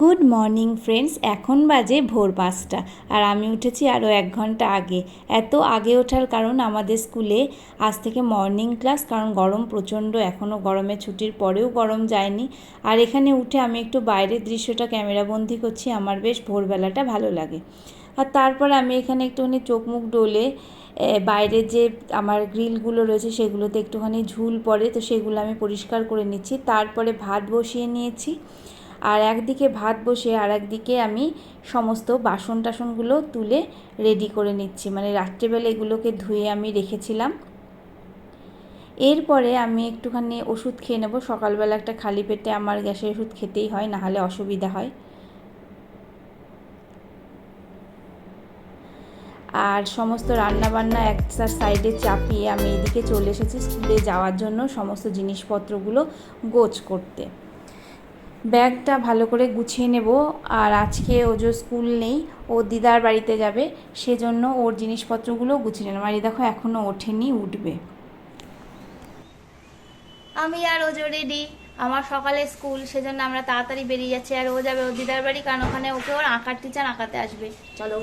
Good morning friends, এখন বাজে ভোর 5টা আর আমি উঠেছি আরও 1 ঘন্টা আগে। এত আগে ওঠার কারণ আমাদের স্কুলে আজ থেকে মর্নিং ক্লাস, কারণ গরম প্রচণ্ড, এখনও গরমের ছুটির পরেও গরম যায়নি। আর এখানে উঠে আমি একটু বাইরের দৃশ্যটা ক্যামেরাবন্দি করছি, আমার বেশ ভোরবেলাটা ভালো লাগে। আর তারপর আমি এখানে একটুখানি চোখ মুখ ডলে বাইরের যে আমার গ্রিলগুলো রয়েছে সেগুলোতে একটুখানি ঝুল পড়ে, তো সেগুলো আমি পরিষ্কার করে নিচ্ছি। তারপরে ভাত বসিয়ে নিয়েছি, আর একদিকে ভাত বসে আর একদিকে আমি সমস্ত বাসন টাসনগুলো তুলে রেডি করে নিচ্ছি, মানে রাত্রেবেলা এগুলোকে ধুয়ে আমি রেখেছিলাম। এরপরে আমি একটুখানি ওষুধ খেয়ে নেব। সকালবেলা একটা খালি পেটে আমার গ্যাসের ওষুধ খেতেই হয়, নাহলে অসুবিধা হয়। আর সমস্ত রান্নাবান্না একটা সাইডে চাপিয়ে আমি এদিকে চলে এসেছি স্কুলে যাওয়ার জন্য সমস্ত জিনিসপত্রগুলো গোছ করতে। ব্যাগটা ভালো করে গুছিয়ে নেব। আর আজকে ও যে স্কুল নেই, ও দিদার বাড়িতে যাবে, সেজন্য ওর জিনিসপত্রগুলো গুছিয়ে নেব। আর এই দেখো এখনও ওঠেনি, উঠবে। আমি আর ওজো রেডি, আমার সকালে স্কুল, সেজন্য আমরা তাড়াতাড়ি বেরিয়ে যাচ্ছি। আর ও যাবে ওর দিদার বাড়ি, কারণ ওখানে ওকে ওর আঁকার টিচার আঁকাতে আসবে। চলো।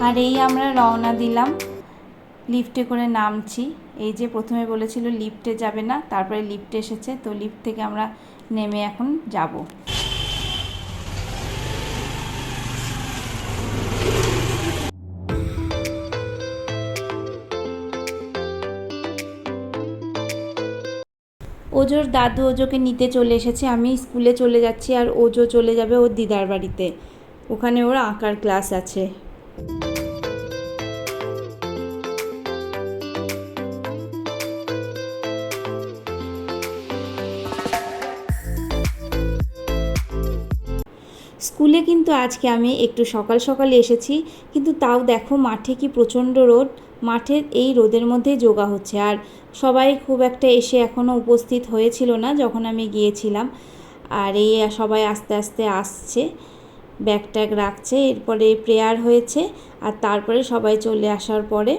আর এই আমরা রওনা দিলাম, লিফটে করে নামছি। এই যে প্রথমে বলেছিল লিফটে যাবে না, তারপরে লিফটে এসেছে, তো লিফট থেকে আমরা নেমে এখন যাব। ওজোর দাদু ওজোকে নিতে চলে এসেছে, আমি স্কুলে চলে যাচ্ছি আর ওজো চলে যাবে ওর দিদার বাড়িতে, ওখানে ওর আঁকার ক্লাস আছে। স্কুলে কিন্তু আজকে আমি একটু সকাল সকাল এসেছি, কিন্তু তাও দেখো মাঠে কি প্রচণ্ড রোদ। মাঠের এই রোদের মধ্যেই যোগা হচ্ছে, আর সবাই খুব একটা এসে এখনও উপস্থিত হয়েছিল না যখন আমি গিয়েছিলাম। আর এই সবাই আস্তে আস্তে আসছে, ব্যাগ ট্যাগ রাখছে। এরপরে প্রেয়ার হয়েছে, আর তারপরে সবাই চলে আসার পরে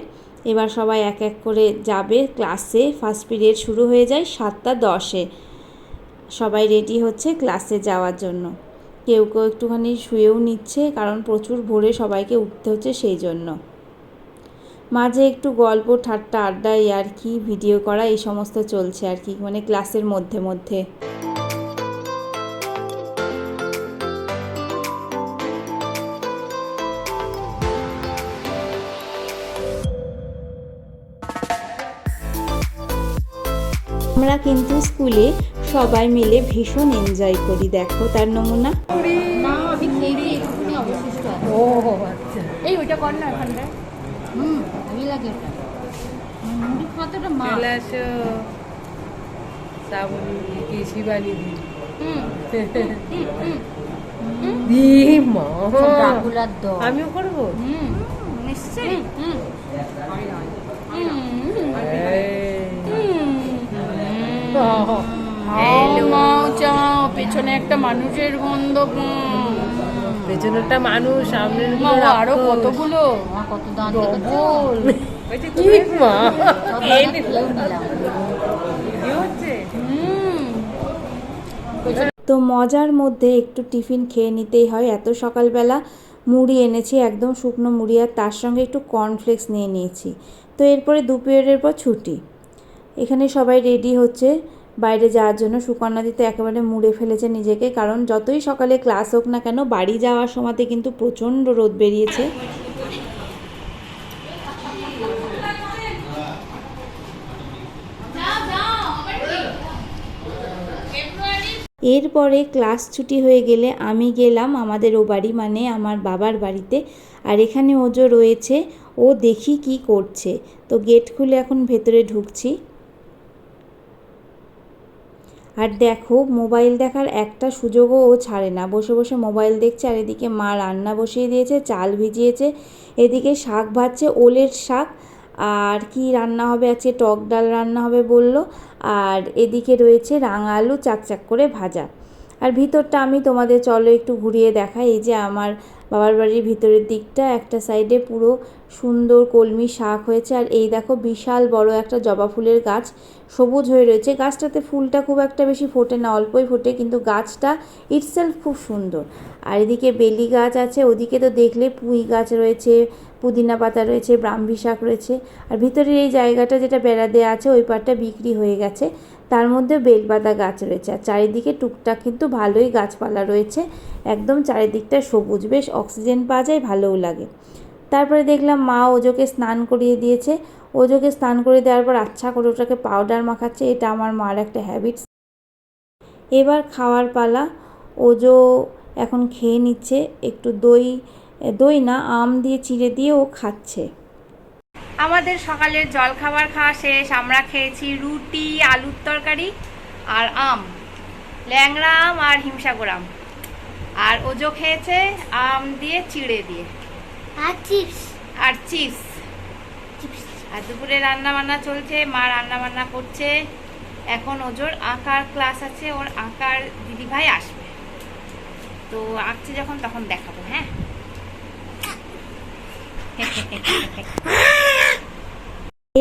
এবার সবাই এক এক করে যাবে ক্লাসে। ফার্স্ট পিরিয়ড শুরু হয়ে যায় 7টা 10-এ। সবাই রেডি হচ্ছে ক্লাসে যাওয়ার জন্য। কেউ কেউ একটুখানি শুয়েও নিচ্ছে, কারণ প্রচুর ভোরে সবাইকে উঠতে হচ্ছে সেই জন্য। মাঝে একটু গল্প ঠাট্টা আড্ডা আর কি ভিডিও করা এই সমস্ত চলছে আর কি, মানে ক্লাসের মধ্যে মধ্যে। আমরা কিন্তু স্কুলে সবাই মিলে ভীষণ এনজয় করি, দেখো তার নমুনা। না, আমি খেয়ে দিয়ে একটুখানি অবশিষ্ট আছে। ও আচ্ছা, এই ওইটা কর না এখানটায়। ভালো লাগে ওটা। মুড়ি খাওয়াতে মা এলাচো সাবুনি কি শিবানী দি মা ডাকুলার দল আমিও করবো। নিশ্চয়ই। পেছনে একটা মানুষের গন্ধ, পেছনে একটা মানুষ, সামনে আরো কতগুলো, কত দাঁত তো মজার মধ্যে একটু টিফিন খেয়ে নিতেই হয়। এত সকালবেলা মুড়ি এনেছি, একদম শুকনো মুড়ি, আর তার সঙ্গে একটু কর্নফ্লেক্স নিয়ে নিয়েছি। তো এরপরে 2 পিরিয়ডের পর ছুটি। এখানে সবাই রেডি হচ্ছে বাইরে যাওয়ার জন্য। সুকন্যাদি তো একেবারে মুড়ে ফেলেছে নিজেকে, কারণ যতই সকালে ক্লাস হোক না কেন বাড়ি যাওয়ার সময়তে কিন্তু প্রচণ্ড রোদ বেরিয়েছে। এরপরে ক্লাস ছুটি হয়ে গেলে আমি গেলাম আমাদের ও বাড়ি, মানে আমার বাবার বাড়িতে। আর এখানে ওজো রয়েছে, ও দেখি কি করছে। তো গেট খুলে এখন ভেতরে ঢুকছি। আর দেখো মোবাইল দেখার একটা সুযোগও ও ছাড়ে না, বসে বসে মোবাইল দেখছে। আর এদিকে মা রান্না বসিয়ে দিয়েছে, চাল ভিজিয়েছে, এদিকে শাক ভাজছে, ওলের শাক। আর কি রান্না হবে আজকে, টক ডাল রান্না হবে বলল। আর এদিকে রয়েছে রাঙা আলু চাকচাক করে ভাজা। আর ভিতরটা আমি তোমাদের চলো একটু ঘুরিয়ে দেখাই। এই যে আমার বাবার বাড়ির ভিতরের দিকটা, একটা সাইডে পুরো সুন্দর কলমি শাক হয়েছে, আর এই দেখো বিশাল বড় একটা জবা ফুলের গাছ সবুজ হয়ে রয়েছে। গাছটাতে ফুলটা খুব একটা বেশি ফোটে না, অল্পই ফোটে, কিন্তু গাছটা ইটসেলফ খুব সুন্দর। আর এদিকে বেলি গাছ আছে, ওদিকে তো দেখলে পুঁই গাছ রয়েছে, পুদিনা পাতা রয়েছে, ব্রাহ্মী শাক রয়েছে। আর ভিতরের এই জায়গাটা যেটা বেড়া দেওয়া আছে ওই পাটটা বিক্রি হয়ে গেছে, তার মধ্যে বেলপাতা গাছ রয়েছে। আর চারিদিকে টুকটাক কিন্তু ভালোই গাছপালা রয়েছে, একদম চারিদিকটা সবুজ, বেশ অক্সিজেন পাওয়া যায়, ভালোও লাগে। তারপরে দেখলাম মা ওজোকে স্নান করিয়ে দিয়েছে। ওজোকে স্নান করিয়ে দেওয়ার পর আচ্ছা করে ওটাকে পাউডার মাখাচ্ছে, এটা আমার মার একটা হ্যাবিটস। এবার খাওয়ার পালা। ওজো এখন খেয়ে নিচ্ছে, একটু দই না আম দিয়ে চিড়ে দিয়ে ও খাচ্ছে। আমাদের সকালের জলখাবার খাওয়া শেষ। আমরা খেয়েছি রুটি, আলুর তরকারি আর আম, ল্যাংড়া আম আর হিমসাগর আম। আর ওজো খেয়েছে আম দিয়ে চিড়ে দিয়ে আর চিপস। আর চিপস। আর দুপুরে রান্না বান্না চলছে, মা রান্না বান্না করছে। এখন ওজোর আঁকার ক্লাস আছে, ওর আঁকার দিদিভাই আসবে, তো আঁকছে যখন তখন দেখাবো। হ্যাঁ,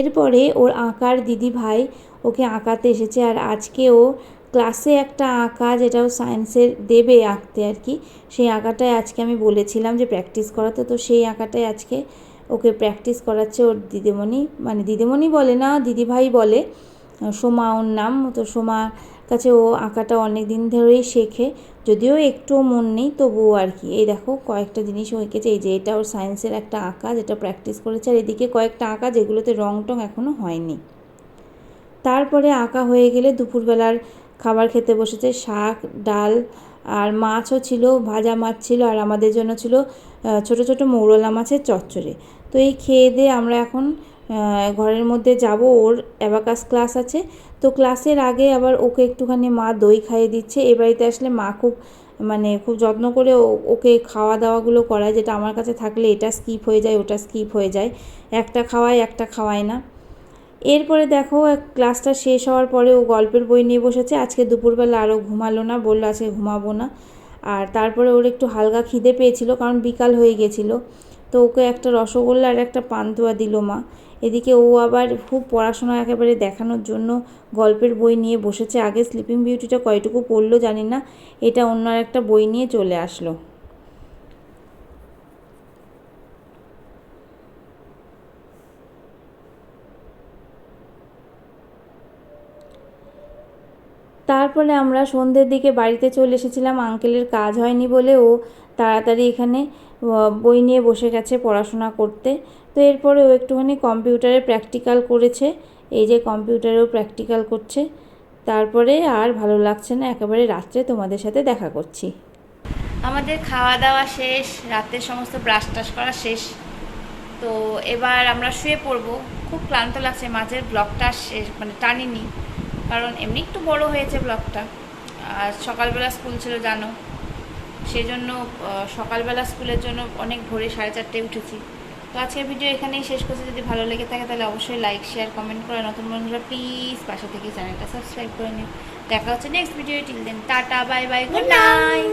এরপরে ওর আঁকার দিদিভাই ওকে আঁকাতে এসেছে। আর আজকে ও ক্লাসে একটা আঁকা, যেটা ও সায়েন্সের দেবে আঁকতে আর কি, সেই আঁকাটাই আজকে আমি বলেছিলাম যে প্র্যাকটিস করাতে, তো সেই আঁকাটাই আজকে ওকে প্র্যাকটিস করাচ্ছে ওর দিদিমণি। মানে দিদিমণি বলে না, দিদিভাই বলে, সোমা ওর নাম। তো সোমার কাছে ও আঁকাটা অনেক দিন ধরেই শেখে, যদিও একটুও মন নেই তবুও আর কি। এই দেখো কয়েকটা জিনিস ও এঁকেছে, এই যে এটা ওর সায়েন্সের একটা আঁকা যেটা প্র্যাকটিস করেছে, আর এদিকে কয়েকটা আঁকা যেগুলোতে রং টং এখনও হয়নি। তারপরে আঁকা হয়ে গেলে দুপুরবেলার খাবার খেতে বসেছে, শাক, ডাল আর মাছও ছিল, ভাজা মাছ ছিল, আর আমাদের জন্য ছিল ছোট ছোট মৌরলা মাছের চচ্চড়ি। তো এই খেয়ে দিয়ে আমরা এখন ঘরের মধ্যে যাব, ওর অ্যাবাকাস ক্লাস আছে। তো ক্লাসের আগে আবার ওকে একটুখানি মা দই খাইয়ে দিচ্ছে। এ বাড়িতে আসলে মা খুব যত্ন করে ওকে খাওয়া দাওয়াগুলো করায়, যেটা আমার কাছে থাকলে এটা স্কিপ হয়ে যায়, ওটা স্কিপ হয়ে যায়, একটা খাওয়ায় একটা খাওয়ায় না। এরপরে দেখো ক্লাসটা শেষ হওয়ার পরে ও গল্পের বই নিয়ে বসেছে। আজকে দুপুরবেলা আরও ঘুমালো না, বললো আজকে ঘুমাবো না। আর তারপরে ওর একটু হালকা খিদে পেয়েছিল, কারণ বিকাল হয়ে গেছিলো, তো ওকে একটা রসগোল্লা আর একটা পান্তুয়া দিল মা। এদিকে ও আবার খুব পড়াশোনা একেবারে দেখানোর জন্য গল্পের বই নিয়ে বসেছে। আগে স্লিপিং বিউটিটা কয়টুকু পড়লো জানি না, এটা অন্য একটা বই নিয়ে চলে আসলো। তারপরে আমরা সন্ধ্যের দিকে বাড়িতে চলে এসেছিলাম। আঙ্কেলের কাজ হয়নি বলে ও তাড়াতাড়ি এখানে বই নিয়ে বসে গেছে পড়াশোনা করতে। তো এরপরে ও একটুখানি কম্পিউটারে প্র্যাকটিক্যাল করেছে, এই যে কম্পিউটারেও প্র্যাকটিক্যাল করছে। তারপরে আর ভালো লাগছে না, একেবারে রাত্রে তোমাদের সাথে দেখা করছি। আমাদের খাওয়া দাওয়া শেষ, রাতের সমস্ত ব্রাশ টাশ করা শেষ। তো এবার আমরা শুয়ে পড়বো। খুব ক্লান্ত লাগছে, মাঝের ব্লগটা শেষ মানে টানিনি, কারণ এমনি একটু বড় হয়েছে ব্লগটা। আর সকালবেলা স্কুল ছিল জানো, সেই জন্য সকালবেলা স্কুলের জন্য অনেক ভোরে 4:30টায় উঠেছি। তো আজকের ভিডিও এখানেই শেষ করছি। যদি ভালো লেগে থাকে তাহলে অবশ্যই লাইক, শেয়ার, কমেন্ট করে, নতুন বন্ধুরা প্লিজ পাশে থেকে চ্যানেলটা সাবস্ক্রাইব করে নিও। দেখা হচ্ছে next video. Till then tata, bye bye, good night.